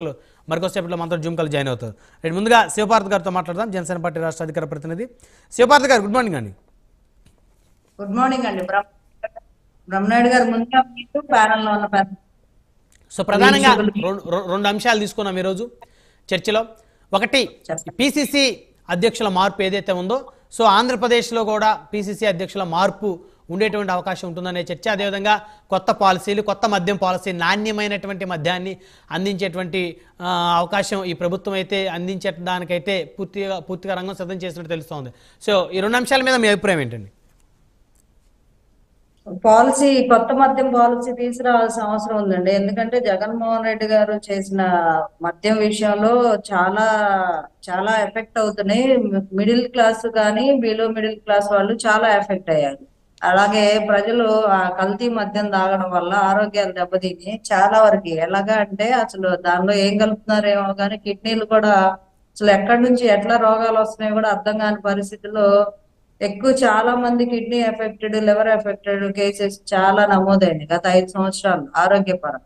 మరికొసేపట్లో మనతో Zoom call join అవుతారు. Right, ముందుగా శివపార్త్ గారితో మాట్లాడదాం. జనసేన పార్టీ రాష్ట్ర అధికార ప్రతినిధి శివపార్త్ గారు, గుడ్ మార్నింగ్ అండి. గుడ్ మార్నింగ్ అండి. బ్రహ్మనాయుడు గారు ముందుగా మీకు ప్యానెల్ లో ఉన్న సో ప్రధానంగా రెండు అంశాలు తీసుకున్నాం ఈరోజు చర్చలో. ఒకటి, పిసిసి అధ్యక్షుల మార్పు ఏదైతే ఉందో, సో ఆంధ్రప్రదేశ్లో కూడా పిసిసి అధ్యక్షుల మార్పు ఉండేటువంటి అవకాశం ఉంటుందనే చర్చ. అదేవిధంగా కొత్త పాలసీలు, కొత్త మద్యం పాలసీ, నాణ్యమైనటువంటి మద్యాన్ని అందించేటువంటి అవకాశం ఈ ప్రభుత్వం అయితే అందించడానికైతే పూర్తిగా రంగం సిద్ధం చేసినట్టు తెలుస్తోంది. సో ఈ రెండు అంశాల మీద మీ అభిప్రాయం ఏంటండి? పాలసీ, కొత్త మద్యం పాలసీ తీసుకురావాల్సిన అవసరం ఉందండి. ఎందుకంటే జగన్మోహన్ రెడ్డి గారు చేసిన మద్యం విషయంలో చాలా చాలా ఎఫెక్ట్ అవుతున్నాయి. మిడిల్ క్లాస్ కానీ బిలో మిడిల్ క్లాస్ వాళ్ళు చాలా ఎఫెక్ట్ అయ్యారు. అలాగే ప్రజలు ఆ కల్తీ మద్యం తాగడం వల్ల ఆరోగ్యాలు దెబ్బతిని చాలా వరకు, ఎలాగా అంటే అసలు దానిలో ఏం కలుపుతున్నారేమో కానీ కిడ్నీలు కూడా అసలు ఎక్కడి నుంచి ఎట్లా రోగాలు వస్తున్నాయో కూడా అర్థం కాని పరిస్థితుల్లో ఎక్కువ చాలా మంది kidney affected, liver affected cases చాలా నమోదైంది గత 5 సంవత్సరాలు ఆరోగ్యపరం.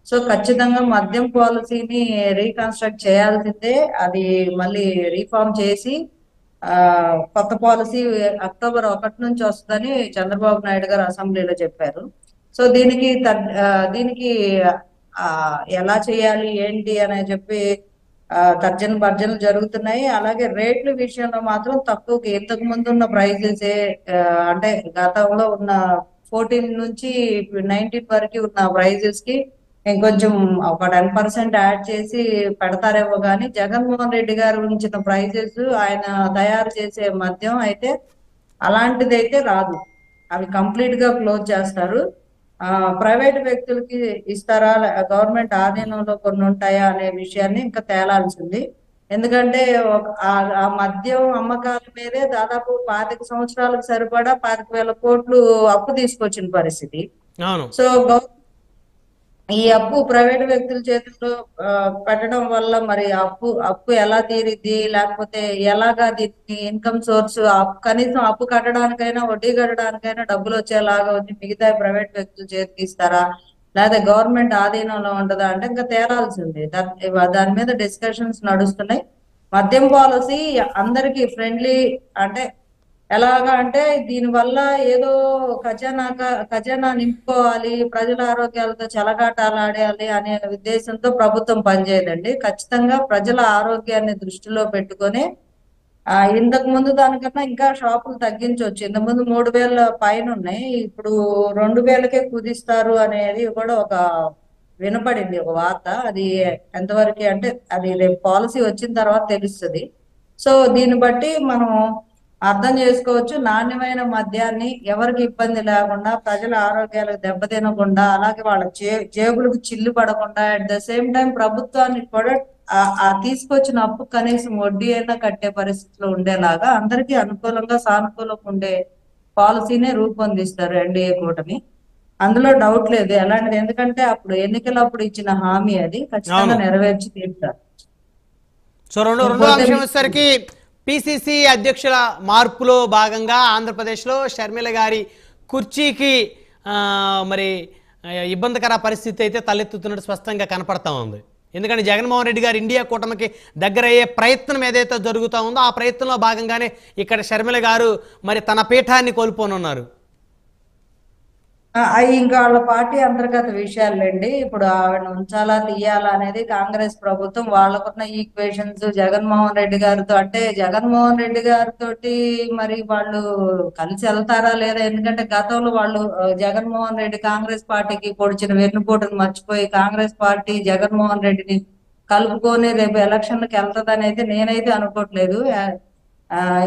సో ఖచ్చితంగా మద్యం పాలసీని రీకన్స్ట్రక్ట్ చేయాల్సిందే. అది మళ్ళీ రీఫార్మ్ చేసి కొత్త పాలసీ అక్టోబర్ 1 నుంచి వస్తుందని చంద్రబాబు నాయుడు గారు అసెంబ్లీలో చెప్పారు. సో దీనికి ఎలా చేయాలి ఏంటి అని చెప్పి తర్జన భర్జనలు జరుగుతున్నాయి. అలాగే రేట్ల విషయంలో మాత్రం తక్కువకి, ఇంతకు ముందు ఉన్న ప్రైజెస్ అంటే గతంలో ఉన్న 14 నుంచి 19 వరకు ఉన్న ప్రైజెస్ కి ఇంకొంచెం ఒక 10% యాడ్ చేసి పెడతారేమో కానీ జగన్మోహన్ రెడ్డి గారు ఉంచిన ప్రైజెస్, ఆయన తయారు చేసే మద్యం అయితే అలాంటిది అయితే రాదు. అవి కంప్లీట్ గా క్లోజ్ చేస్తారు. ప్రైవేట్ వ్యక్తులకి ఇస్తారా, గవర్నమెంట్ ఆధీనంలో కొన్ని ఉంటాయా అనే విషయాన్ని ఇంకా తేలాల్సింది. ఎందుకంటే ఆ మద్యం అమ్మకాల మీదే దాదాపు 25 సంవత్సరాలకు సరిపడా 25,000 కోట్లు అప్పు తీసుకొచ్చిన పరిస్థితి. సో ఈ అప్పు ప్రైవేట్ వ్యక్తుల చేతుల్లో పెట్టడం వల్ల మరి అప్పు ఎలా తీరిద్ది, లేకపోతే ఎలాగా దీనికి ఇన్కమ్ సోర్స్, కనీసం అప్పు కట్టడానికైనా వడ్డీ కట్టడానికైనా డబ్బులు వచ్చేలాగా ఉంది, మిగతా ప్రైవేట్ వ్యక్తుల చేతికి ఇస్తారా లేదా గవర్నమెంట్ ఆధీనంలో ఉంటుందా అంటే ఇంకా తేలాల్సింది. దాని మీద డిస్కషన్స్ నడుస్తున్నాయి. మద్యం పాలసీ అందరికి ఫ్రెండ్లీ, అంటే ఎలాగా అంటే దీనివల్ల ఏదో ఖజానా నింపుకోవాలి, ప్రజల ఆరోగ్యాలతో చెలగాటాలాడాలి అనే ఉద్దేశంతో ప్రభుత్వం పనిచేయదండి. ఖచ్చితంగా ప్రజల ఆరోగ్యాన్ని దృష్టిలో పెట్టుకొని ఇంతకు ముందు దానికన్నా ఇంకా షాపులు తగ్గించవచ్చు. ఇంతకు ముందు 3,000 పైన ఉన్నాయి, ఇప్పుడు 2,000కే కుదిస్తారు అనేది కూడా ఒక వినపడింది, ఒక వార్త. అది ఎంతవరకు అంటే అది రేపు పాలసీ వచ్చిన తర్వాత తెలుస్తుంది. సో దీన్ని బట్టి మనం అర్థం చేసుకోవచ్చు, నాణ్యమైన మద్యాన్ని ఎవరికి ఇబ్బంది లేకుండా, ప్రజల ఆరోగ్యాలకు దెబ్బతినకుండా, అలాగే వాళ్ళ జేబులకు చిల్లు పడకుండా, అట్ ద సేమ్ టైం ప్రభుత్వానికి కూడా తీసుకొచ్చిన అప్పు కనీసం వడ్డీ అయినా కట్టే పరిస్థితిలో ఉండేలాగా అందరికీ అనుకూలంగా సానుకూలంగా ఉండే పాలసీనే రూపొందిస్తారు ఎన్డీఏ కూటమి. అందులో డౌట్ లేదు ఎలాంటిది. ఎందుకంటే అప్పుడు ఎన్నికలప్పుడు ఇచ్చిన హామీ అది ఖచ్చితంగా నెరవేర్చి తీరుతారు. సో రెండో అంశం వచ్చేసరికి పిసిసి అధ్యక్షుల మార్పులో భాగంగా ఆంధ్రప్రదేశ్లో షర్మిల గారి కుర్చీకి మరి ఇబ్బందికర పరిస్థితి అయితే తలెత్తుతున్నట్టు స్పష్టంగా కనపడతా ఉంది. ఎందుకంటే జగన్మోహన్ రెడ్డి గారు ఇండియా కూటమికి దగ్గర అయ్యే ప్రయత్నం ఏదైతే జరుగుతూ ఉందో ఆ ప్రయత్నంలో భాగంగానే ఇక్కడ షర్మిల గారు మరి తన పీఠాన్ని కోల్పోనున్నారు. అవి ఇంకా వాళ్ళ పార్టీ అంతర్గత విషయాలండి. ఇప్పుడు ఆవిడ ఉంచాలా తీయాలా అనేది కాంగ్రెస్ ప్రభుత్వం వాళ్ళకున్న ఈక్వేషన్స్ జగన్మోహన్ రెడ్డి గారితో, అంటే జగన్మోహన్ రెడ్డి గారితో మరి వాళ్ళు కలిసి వెళ్తారా లేదా. ఎందుకంటే గతంలో వాళ్ళు జగన్మోహన్ రెడ్డి కాంగ్రెస్ పార్టీకి పొడిచిన వెన్నుపోటును మర్చిపోయి కాంగ్రెస్ పార్టీ జగన్మోహన్ రెడ్డిని కలుపుకొని రేపు ఎలక్షన్లకు వెళ్తుందని అయితే నేనైతే అనుకోవట్లేదు.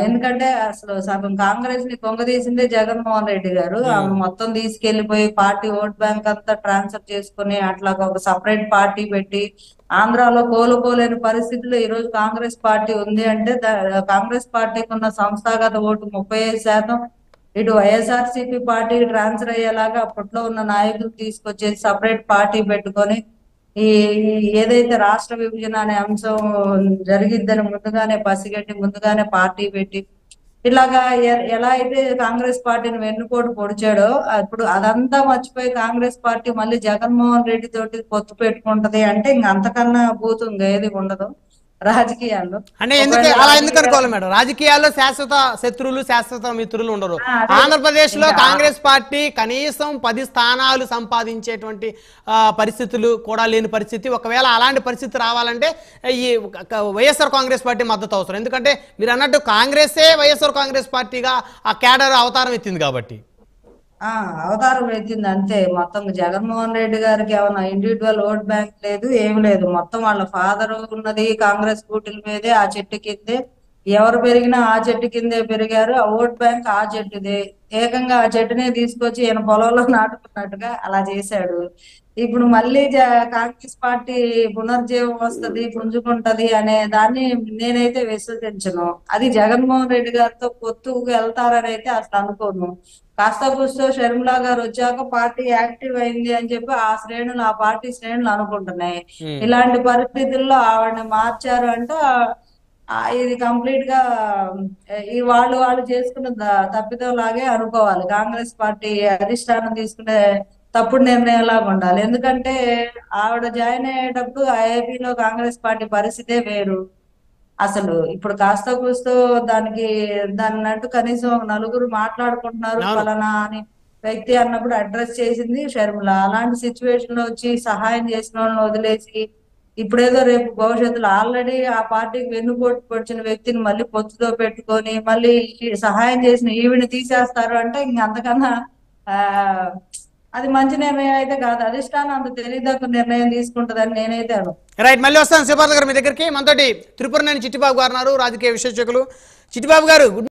ఎందుకంటే అసలు సగం కాంగ్రెస్ ని కొంగదీసిందే జగన్మోహన్ రెడ్డి గారు. ఆమె మొత్తం తీసుకెళ్లిపోయి పార్టీ ఓట్ బ్యాంక్ అంతా ట్రాన్స్ఫర్ చేసుకుని అట్లా ఒక సపరేట్ పార్టీ పెట్టి ఆంధ్రాలో కోలుకోలేని పరిస్థితుల్లో ఈ రోజు కాంగ్రెస్ పార్టీ ఉంది అంటే కాంగ్రెస్ పార్టీకి ఉన్న సంస్థాగత ఓటు 35%. ఇటు వైఎస్ఆర్సీపీ పార్టీ ట్రాన్స్ఫర్ అయ్యేలాగా అప్పట్లో ఉన్న నాయకులు తీసుకొచ్చేసి సపరేట్ పార్టీ పెట్టుకొని ఈ ఏదైతే రాష్ట్ర విభజన అనే అంశం జరిగిద్దని ముందుగానే పసిగట్టి ముందుగానే పార్టీ పెట్టి ఇలాగా ఎలా అయితే కాంగ్రెస్ పార్టీని వెన్నుపోటు పొడిచాడో ఇప్పుడు అదంతా మర్చిపోయి కాంగ్రెస్ పార్టీ మళ్ళీ జగన్మోహన్ రెడ్డి తోటి పొత్తు పెట్టుకుంటది అంటే ఇంక అంతకన్నా భూతం ఇంకేది ఉండదు రాజకీయాల్లో. అంటే ఎందుకు ఒకవేళ అలా ఎందుకు రాజకీయ అనుకోవాలి మేడం? రాజకీయాల్లో శాశ్వత శత్రువులు శాశ్వత మిత్రులు ఉండరు. అదే ఆంధ్రప్రదేశ్ లో ఇంకా కాంగ్రెస్ పార్టీ కనీసం 10 స్థానాలు సంపాదించేటువంటి పరిస్థితులు కూడా లేని పరిస్థితి. ఒకవేళ అలాంటి పరిస్థితి రావాలంటే ఈ వైఎస్ఆర్ కాంగ్రెస్ పార్టీ మద్దతు అవసరం. ఎందుకంటే మీరు అన్నట్టు కాంగ్రెసే వైఎస్ఆర్ కాంగ్రెస్ పార్టీగా ఆ కేడర్ అవతారం ఎత్తింది కాబట్టి. అవతారం ఎత్తింది అంతే. మొత్తం జగన్మోహన్ రెడ్డి గారికి ఏమన్నా ఇండివిజువల్ ఓట్ బ్యాంక్ లేదు, ఏం లేదు. మొత్తం వాళ్ళ ఫాదర్ ఉన్నది కాంగ్రెస్ కూటిల మీదే, ఆ చెట్టు కిందే. ఎవరు పెరిగినా ఆ చెట్టు కిందే పెరిగారు. ఆ ఓట్ బ్యాంక్ ఆ చెట్టుదే. ఏకంగా ఆ చెట్టునే తీసుకొచ్చి ఈయన పొలంలో నాటుకున్నట్టుగా అలా చేశాడు. ఇప్పుడు మళ్ళీ కాంగ్రెస్ పార్టీ పునర్జీవం వస్తది, పుంజుకుంటది అనే దాన్ని నేనైతే విశ్వసించను. అది జగన్మోహన్ రెడ్డి గారితో పొత్తుకు వెళ్తారని అయితే అసలు అనుకోను. కాస్త కూస్తో షర్మిలా గారు వచ్చాక పార్టీ యాక్టివ్ అయింది అని చెప్పి ఆ పార్టీ శ్రేణులు అనుకుంటున్నాయి. ఇలాంటి పరిస్థితుల్లో ఆవిడని మార్చారు అంటే ఇది కంప్లీట్ గా ఈ వాళ్ళు చేసుకున్న తప్పిదం లాగే అనుకోవాలి. కాంగ్రెస్ పార్టీ అధిష్టానం తీసుకునే తప్పుడు నిర్ణయం లాగా ఉండాలి. ఎందుకంటే ఆవిడ జాయిన్ అయ్యేటప్పుడు ఏపీలో కాంగ్రెస్ పార్టీ పరిస్థితే వేరు. అసలు ఇప్పుడు కాస్త కూస్తో దాన్ని అంటూ కనీసం ఒక నలుగురు మాట్లాడుకుంటున్నారు అవును. ఫలానా అని వ్యక్తి అన్నప్పుడు అడ్రస్ చేసింది షర్మిల. అలాంటి సిచ్యువేషన్ లో వచ్చి సహాయం చేసిన వాళ్ళని వదిలేసి ఇప్పుడేదో రేపు భవిష్యత్తులో ఆల్రెడీ ఆ పార్టీకి వెన్నుపోటు పొడిచిన వ్యక్తిని మళ్ళీ పొత్తుతో పెట్టుకొని మళ్ళీ సహాయం చేసిన ఈవిని తీసేస్తారు అంటే ఇంక అంతకన్నా ఆ అది మంచి నిర్ణయం అయితే కాదు. అధిష్టానం అంత తెలియదక్క నిర్ణయం తీసుకుంటదని నేనైతే అను. రైట్, మళ్ళీ వస్తాను శివపార్ల గారు మీ దగ్గరికి. మనతోటి త్రిపురనేని చిట్టిబాబు గారు ఉన్నారు, రాజకీయ విశ్లేషకులు. చిట్టిబాబు గారు,